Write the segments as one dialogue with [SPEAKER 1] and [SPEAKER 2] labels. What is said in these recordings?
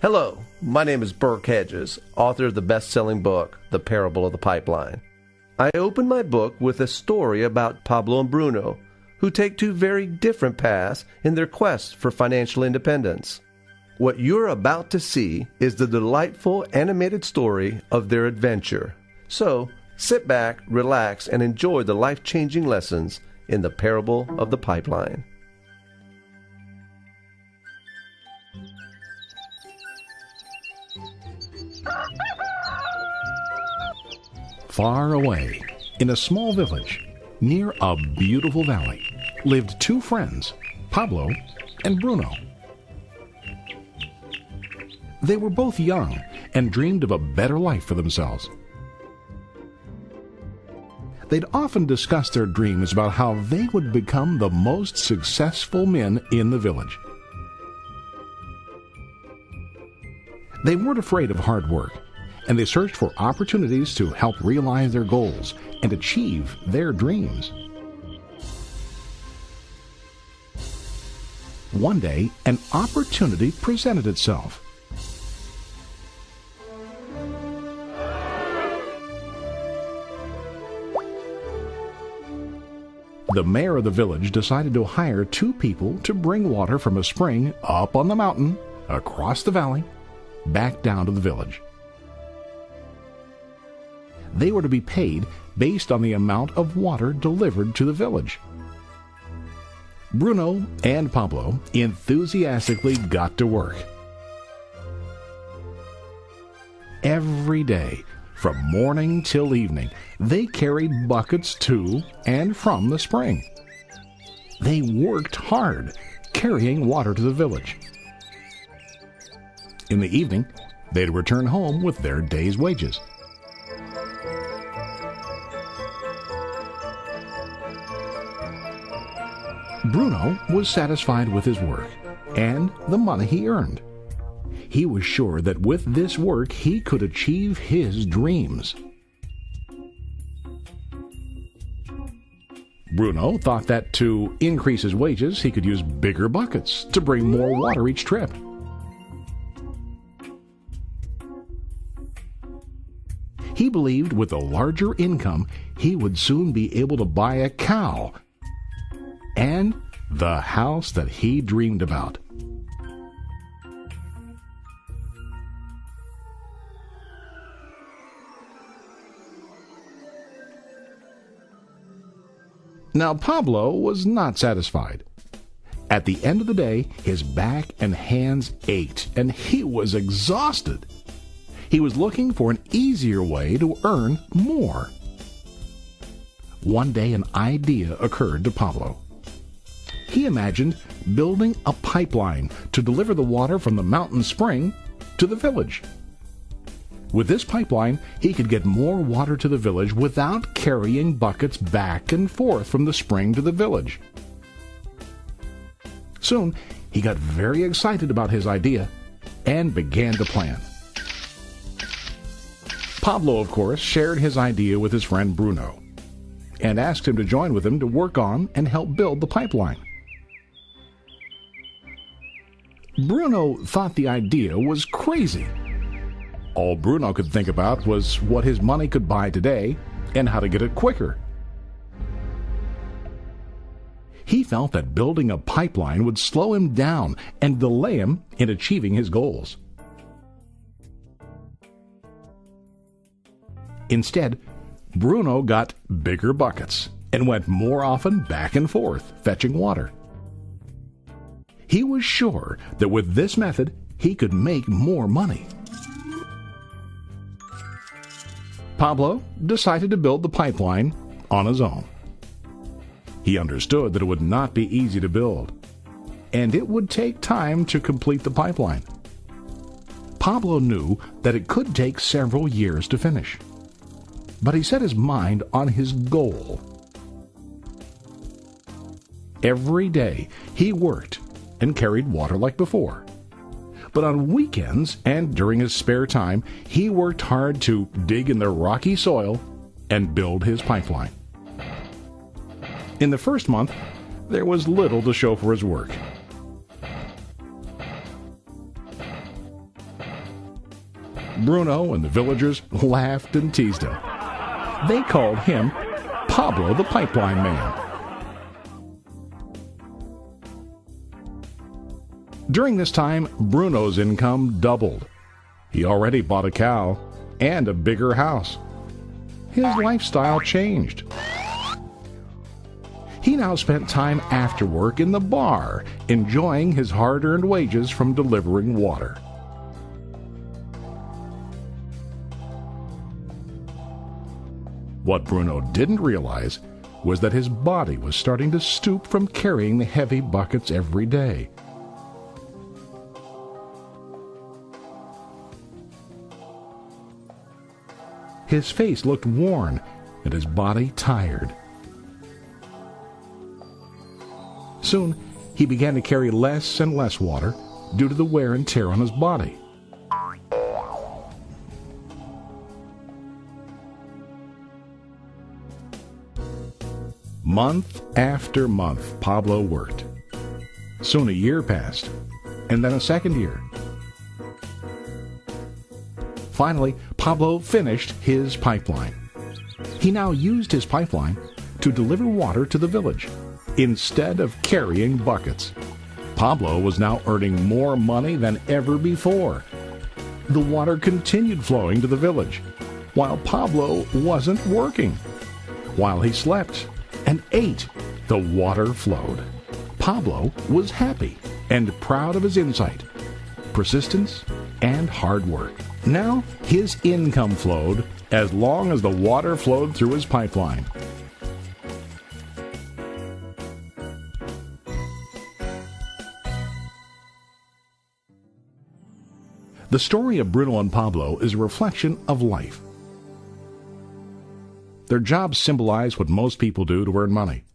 [SPEAKER 1] Hello, my name is Burke Hedges, author of the best-selling book, The Parable of the Pipeline. I open my book with a story about Pablo and Bruno, who take two very different paths in their quest for financial independence. What you're about to see is the delightful animated story of their adventure. So, sit back, relax, and enjoy the life-changing lessons in The Parable of the Pipeline.
[SPEAKER 2] Far away, in a small village, near a beautiful valley, lived two friends, Pablo and Bruno. They were both young and dreamed of a better life for themselves. They'd often discussed their dreams about how they would become the most successful men in the village. They weren't afraid of hard work, and they searched for opportunities to help realize their goals and achieve their dreams. One day, an opportunity presented itself. The mayor of the village decided to hire two people to bring water from a spring up on the mountain, across the valley, back down to the village. They were to be paid based on the amount of water delivered to the village. Bruno and Pablo enthusiastically got to work. Every day, from morning till evening, they carried buckets to and from the spring. They worked hard, carrying water to the village. In the evening, they'd return home with their day's wages. Bruno was satisfied with his work and the money he earned. He was sure that with this work he could achieve his dreams. Bruno thought that to increase his wages he could use bigger buckets to bring more water each trip. He believed with a larger income he would soon be able to buy a cow and the house that he dreamed about. Now Pablo was not satisfied. At the end of the day, his back and hands ached, and he was exhausted. He was looking for an easier way to earn more. One day an idea occurred to Pablo. He imagined building a pipeline to deliver the water from the mountain spring to the village. With this pipeline, he could get more water to the village without carrying buckets back and forth from the spring to the village. Soon, he got very excited about his idea and began to plan. Pablo, of course, shared his idea with his friend Bruno and asked him to join with him to work on and help build the pipeline. Bruno thought the idea was crazy. All Bruno could think about was what his money could buy today and how to get it quicker. He felt that building a pipeline would slow him down and delay him in achieving his goals. Instead, Bruno got bigger buckets and went more often back and forth, fetching water. He was sure that with this method, he could make more money. Pablo decided to build the pipeline on his own. He understood that it would not be easy to build, and it would take time to complete the pipeline. Pablo knew that it could take several years to finish, but he set his mind on his goal. Every day he worked and carried water like before. But on weekends and during his spare time, he worked hard to dig in the rocky soil and build his pipeline. In the first month, there was little to show for his work. Bruno and the villagers laughed and teased him. They called him Pablo the Pipeline Man. During this time, Bruno's income doubled. He already bought a cow and a bigger house. His lifestyle changed. He now spent time after work in the bar, enjoying his hard-earned wages from delivering water. What Bruno didn't realize was that his body was starting to stoop from carrying the heavy buckets every day. His face looked worn and his body tired. Soon, he began to carry less and less water due to the wear and tear on his body. Month after month, Pablo worked. Soon a year passed, and then a second year. Finally, Pablo finished his pipeline. He now used his pipeline to deliver water to the village instead of carrying buckets. Pablo was now earning more money than ever before. The water continued flowing to the village, while Pablo wasn't working. While he slept and ate, the water flowed. Pablo was happy and proud of his insight, persistence, and hard work. Now his income flowed as long as the water flowed through his pipeline. The story of Bruno and Pablo is a reflection of life. Their jobs symbolize what most people do to earn money.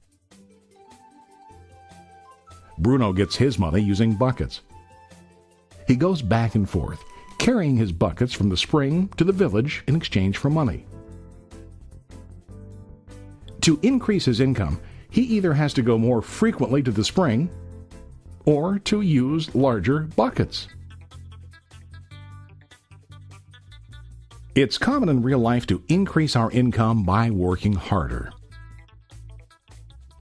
[SPEAKER 2] Bruno gets his money using buckets. He goes back and forth, carrying his buckets from the spring to the village in exchange for money. To increase his income, he either has to go more frequently to the spring or to use larger buckets. It's common in real life to increase our income by working harder.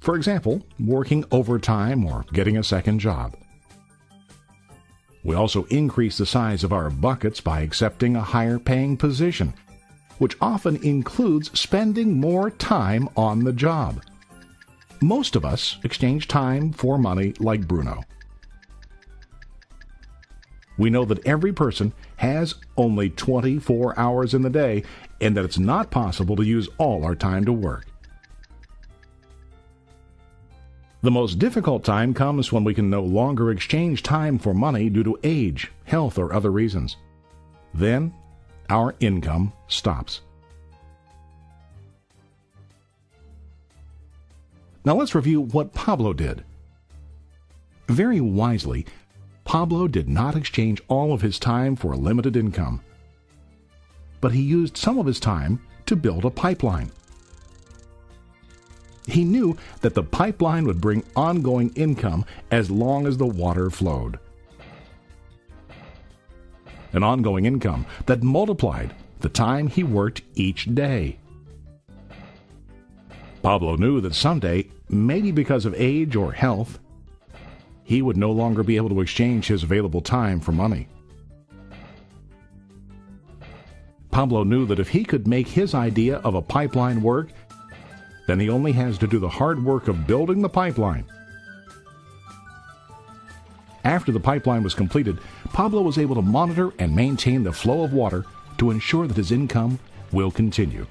[SPEAKER 2] For example, working overtime or getting a second job. We also increase the size of our buckets by accepting a higher paying position, which often includes spending more time on the job. Most of us exchange time for money like Bruno. We know that every person has only 24 hours in the day and that it's not possible to use all our time to work. The most difficult time comes when we can no longer exchange time for money due to age, health, or other reasons. Then, our income stops. Now let's review what Pablo did. Very wisely, Pablo did not exchange all of his time for a limited income, but he used some of his time to build a pipeline. He knew that the pipeline would bring ongoing income as long as the water flowed. An ongoing income that multiplied the time he worked each day. Pablo knew that someday, maybe because of age or health, he would no longer be able to exchange his available time for money. Pablo knew that if he could make his idea of a pipeline work, then he only has to do the hard work of building the pipeline. After the pipeline was completed, Pablo was able to monitor and maintain the flow of water to ensure that his income will continue.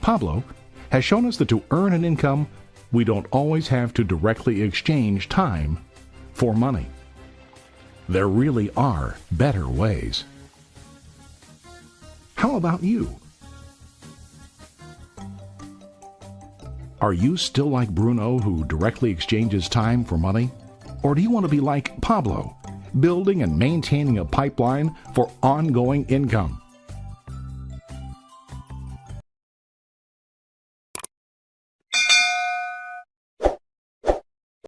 [SPEAKER 2] Pablo has shown us that to earn an income, we don't always have to directly exchange time for money. There really are better ways. How about you? Are you still like Bruno, who directly exchanges time for money? Or do you want to be like Pablo, building and maintaining a pipeline for ongoing income?